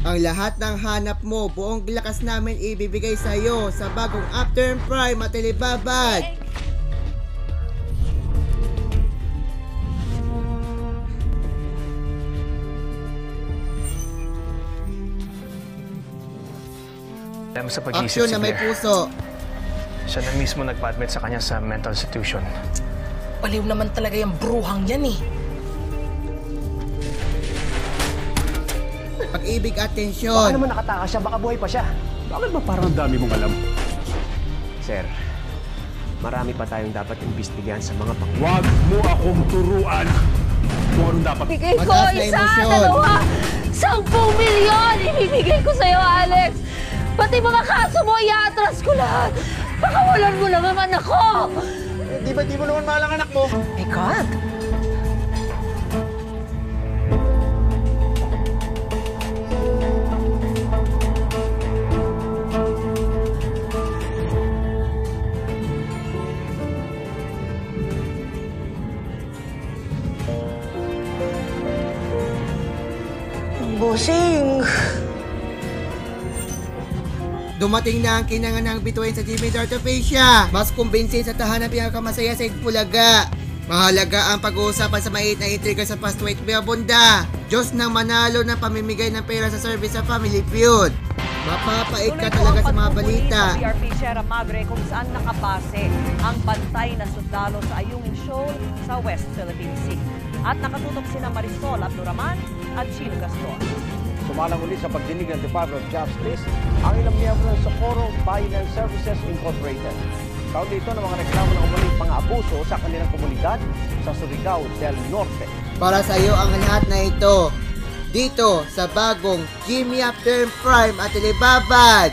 Ang lahat ng hanap mo, buong lakas namin ibibigay sa iyo sa bagong After Prime at Alibabad. Alam sa pag-iisip Aksyon si na may Blair. puso. Siya na mismo nagpa-admit sa kanya sa mental institution. Baliw naman talaga yung bruhang yan eh. Pag-ibig at Baka tensyon. naman nakatakas siya, baka buhay pa siya. Bakit ba parang ang dami mong alam? Sir, marami pa tayong dapat imbestigahan sa mga pang... Huwag mo akong turuan kung anong dapat. Ibigay ko Mataas na isa, emosyon. dalawa, 10 milyon! Ibibigay ko sa'yo, Alex! Pati mga kaso mo, i-atras ko lahat! Pakawalan mo lang ang anak ko! Di ba di mo naman mahal ang anak mo? My God! Bossing! Dumating na ang kinanganang bituin sa Jimmy Dartofacia. Mas kumbinsin sa tahanang pinakamasaya sa Itbulaga. Mahalaga ang pag-uusapan sa maiit na intriga sa Past Wait Bunda. Diyos nang manalo ng pamimigay ng pera sa service sa Family Feud. Mapapait ka talaga sa mga balita. Sa PRP Sierra Madre kung saan nakabase ang bantay na sundalo sa Ayungin Shoal sa West Philippine Sea. At nakatutok sina Marisol Abduraman at Chino Gaston. Sumalang ulit sa pagdinig ng Department of Justice ang ilang miyembro ng Socorro Finance Services Incorporated. Kaugnay ito ng mga reklamo ng umuling pang-abuso sa kanilang komunidad sa Surigao del Norte. Para sa iyo ang lahat na ito. Dito sa bagong Jimmy After Prime at Alibabad.